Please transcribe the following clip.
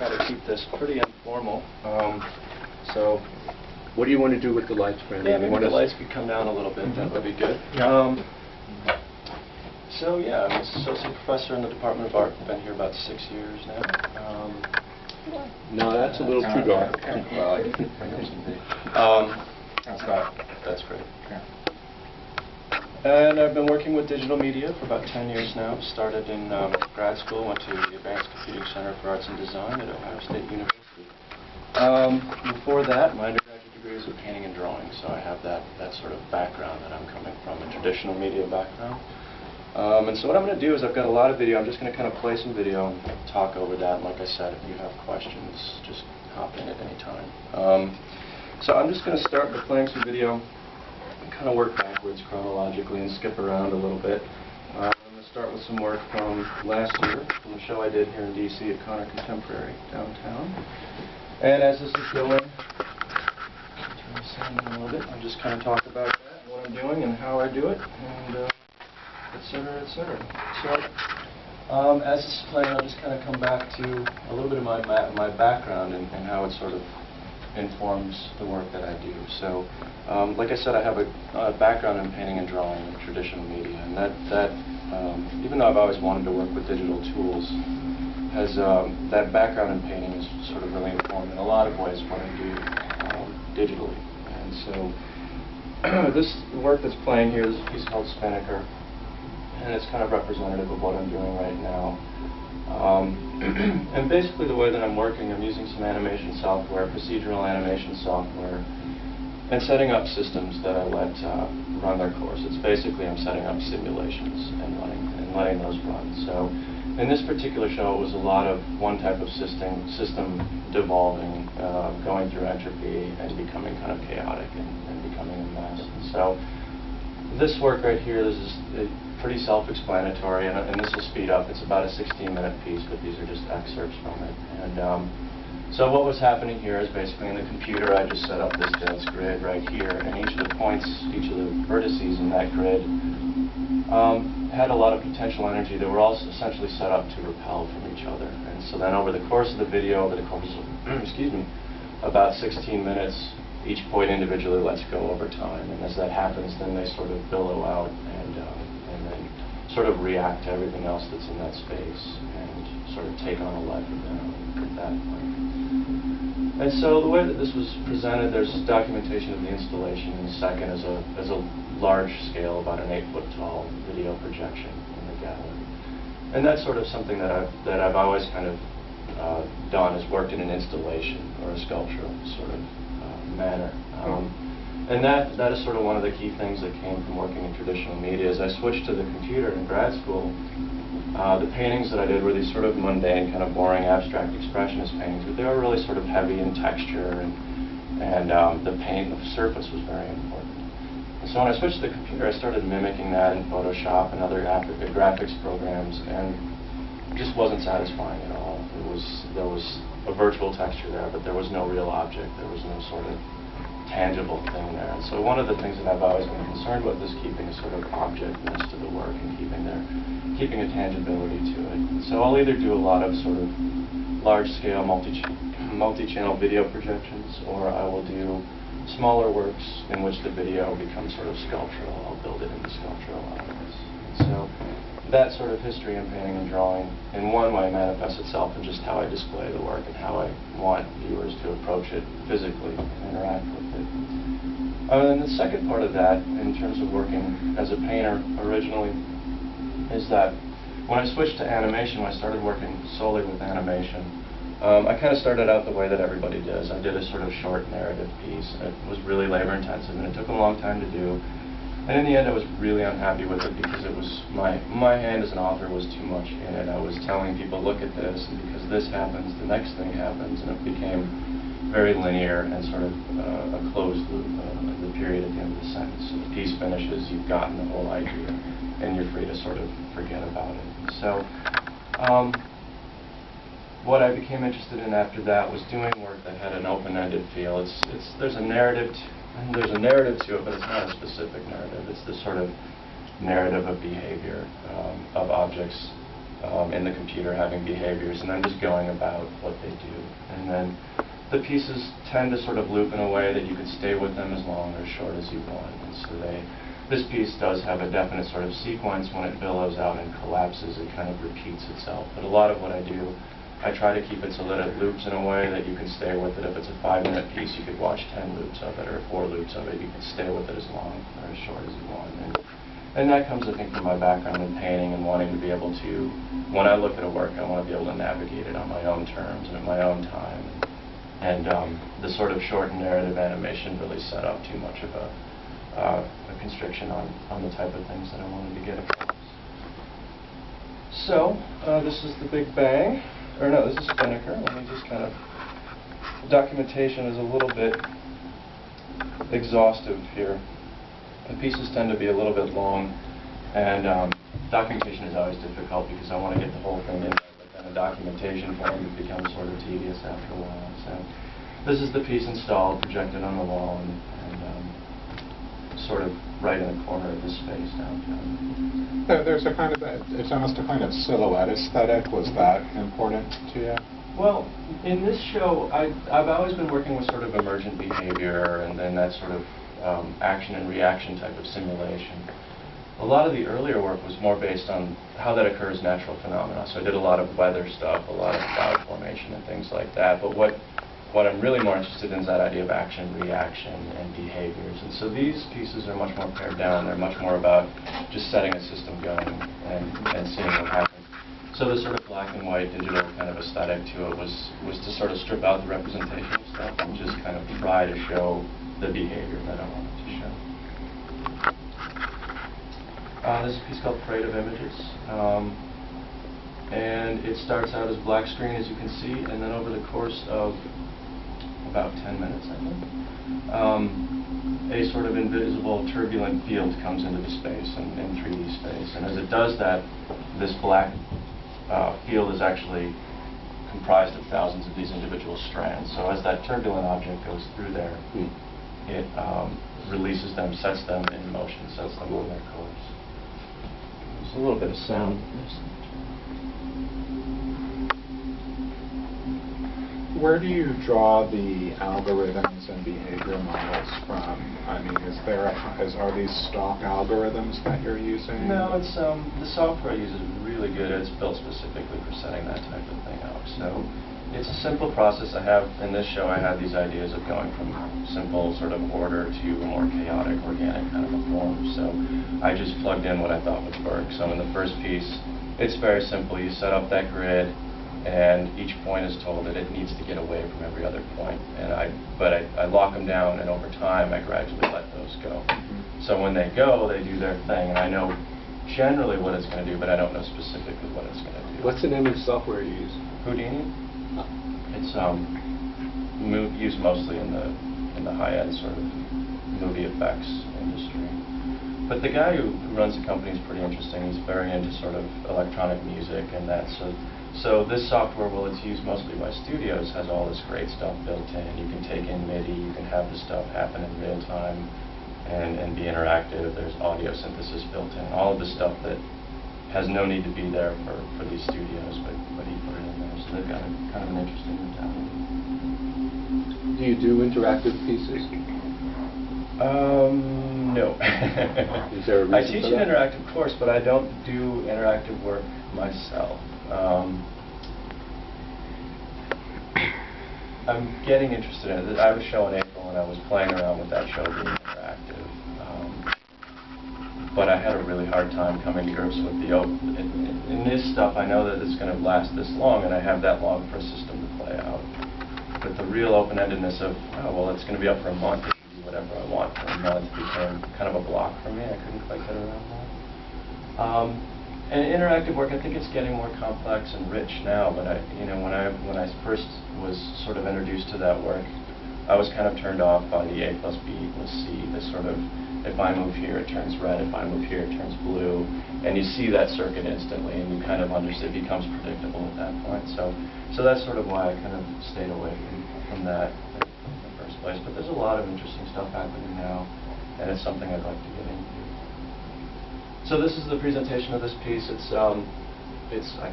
try to keep this pretty informal. So, what do you want to do with the lights, Brandon? yeah, maybe the lights could come down a little bit. That would be good. So yeah, I'm an associate professor in the Department of Art. I've been here about 6 years now. No, that's a little too dark. Well, that's great. And I've been working with digital media for about 10 years now. Started in grad school, went to the Advanced Computing Center for Arts and Design at Ohio State University. Before that, my undergraduate degree was in painting and drawing, so I have that sort of background that I'm coming from, a traditional media background. And so what I'm going to do is I've got a lot of video. I'm just going to kind of play some video and talk over that. And like I said, if you have questions, just hop in at any time. So I'm just going to start by playing some video and kind of work backwards chronologically and skip around a little bit. I'm going to start with some work from last year, from the show I did here in D.C. at Connor Contemporary downtown. And as this is going, turn the sound down a little bit. I'll just kind of talk about that, what I'm doing and how I do it, and etc., etc. So, as this is playing, I'll just kind of come back to a little bit of my background and how it sort of informs the work that I do. So, like I said, I have a background in painting and drawing and traditional media, and that even though I've always wanted to work with digital tools, that background in painting is sort of really informed in a lot of ways what I do digitally. And so, this work that's playing here is a piece called Spinnaker. And it's kind of representative of what I'm doing right now. And basically the way that I'm working, I'm using some animation software, procedural animation software, and setting up systems that I let run their course. It's basically I'm setting up simulations and letting those run. So in this particular show, it was a lot of one type of system devolving, going through entropy and becoming kind of chaotic and becoming a mess. And so this work right here, this is pretty self-explanatory, and this will speed up. It's about a 16-minute piece, but these are just excerpts from it. And so what was happening here is basically in the computer, I just set up this dense grid right here, and each of the points, each of the vertices in that grid had a lot of potential energy that were all essentially set up to repel from each other. And so then over the course of the video, over the course of, about 16 minutes, each point individually lets go over time, and as that happens, then they sort of billow out and then sort of react to everything else that's in that space and sort of take on a life of their own at that point. And so the way that this was presented, there's documentation of the installation, and the second is a large scale, about an 8-foot tall video projection in the gallery. And that's sort of something that I've always kind of done, is worked in an installation or a sculptural sort of manner. And that is sort of one of the key things that came from working in traditional media. As I switched to the computer in grad school, the paintings that I did were these sort of mundane, kind of boring, abstract expressionist paintings, but they were really sort of heavy in texture, and the paint, the surface was very important. And so when I switched to the computer, I started mimicking that in Photoshop and other graphics programs, and it just wasn't satisfying at all. There was a virtual texture there, but there was no real object. There was no sort of tangible thing there. And so one of the things that I've always been concerned with is keeping a sort of objectness to the work and keeping a tangibility to it. And so I'll either do a lot of sort of large-scale multi-channel video projections, or I will do smaller works in which the video becomes sort of sculptural. I'll build it into sculptural elements. And so that sort of history in painting and drawing in one way manifests itself in just how I display the work and how I want viewers to approach it physically and interact with it. And the second part of that, in terms of working as a painter originally, is that when I switched to animation, when I started working solely with animation, I kind of started out the way that everybody does. I did a sort of short narrative piece. It was really labor intensive, and it took a long time to do. And in the end, I was really unhappy with it because it was my hand as an author was too much in it. I was telling people, look at this, and because this happens, the next thing happens, and it became very linear and sort of a closed loop, the period at the end of the sentence. So the piece finishes, you've gotten the whole idea, and you're free to sort of forget about it. So what I became interested in after that was doing work that had an open-ended feel. There's a narrative to it, but it's not a specific narrative. It's the sort of narrative of behavior of objects in the computer having behaviors, and then just going about what they do. And then the pieces tend to sort of loop in a way that you can stay with them as long or as short as you want. And so this piece does have a definite sort of sequence. When it billows out and collapses, it kind of repeats itself. But a lot of what I do, I try to keep it so that it loops in a way that you can stay with it. If it's a 5-minute piece, you could watch 10 loops of it, or 4 loops of it. You can stay with it as long or as short as you want. And that comes, I think, from my background in painting and wanting to be able to, when I look at a work, I want to be able to navigate it on my own terms and at my own time. And the sort of short narrative animation really set up too much of a constriction on the type of things that I wanted to get across. So, this is the Big Bang. Or no, this is Spinnaker. Let me just kind of... Documentation is a little bit exhaustive here. The pieces tend to be a little bit long, and documentation is always difficult because I want to get the whole thing in there, but then a documentation form becomes sort of tedious after a while. So this is the piece installed, projected on the wall, and sort of right in the corner of the space downtown. There's a kind of, it's almost a kind of silhouette aesthetic. Was that important to you? Well, in this show, I've always been working with sort of emergent behavior and then that sort of action and reaction type of simulation. A lot of the earlier work was more based on how that occurs, natural phenomena. So I did a lot of weather stuff, a lot of cloud formation and things like that. But what I'm really more interested in is that idea of action, reaction, and behaviors. And so these pieces are much more pared down. They're much more about just setting a system going and seeing what happens. So the sort of black and white digital kind of aesthetic to it was to sort of strip out the representation stuff and just kind of try to show the behavior that I wanted to show. This is a piece called Parade of Images. And it starts out as black screen, as you can see, and then over the course of about 10 minutes, I think, a sort of invisible, turbulent field comes into the space, in 3D space. And as it does that, this black field is actually comprised of thousands of these individual strands. So as that turbulent object goes through there, it releases them, sets them in motion, sets them on their course. There's a little bit of sound. Where do you draw the algorithms and behavior models from? I mean, are these stock algorithms that you're using? No, it's the software I use is really good. It's built specifically for setting that type of thing up. So it's a simple process. I have, in this show, I had these ideas of going from simple sort of order to a more chaotic, organic kind of a form. So I just plugged in what I thought would work. So in the first piece, it's very simple. You set up that grid, and each point is told that it needs to get away from every other point. But I lock them down, and over time, I gradually let those go. So when they go, they do their thing, and I know generally what it's going to do, but I don't know specifically what it's going to do. What's the name of the software you use? Houdini. It's used mostly in the high-end sort of movie effects industry. But the guy who runs the company is pretty interesting. He's very into sort of electronic music and that. So this software, well, it's used mostly by studios, has all this great stuff built in. You can take in MIDI, you can have the stuff happen in real time and be interactive. There's audio synthesis built in. All of the stuff that has no need to be there for these studios, but he put it in there. So they've got kind of an interesting mentality. Do you do interactive pieces? No. Is there a reason I teach for an that? interactive course, but I don't do interactive work myself. I'm getting interested in it. I have a show in April, and I was playing around with that show being interactive. But I had a really hard time coming to grips with the open. In this stuff, I know that it's going to last this long, and I have that long for a system to play out. But the real open-endedness of, oh, well, it's going to be up for a month. I can do whatever I want for a month became kind of a block for me. I couldn't quite get around that. And interactive work, I think it's getting more complex and rich now. But when I first was sort of introduced to that work, I was kind of turned off by the A plus B equals C. This sort of, if I move here, it turns red. If I move here, it turns blue. And you see that circuit instantly, and you kind of understand. It becomes predictable at that point. So that's sort of why I kind of stayed away from that in the first place. But there's a lot of interesting stuff happening now, and it's something I'd like to get into. So this is the presentation of this piece. It's it's, I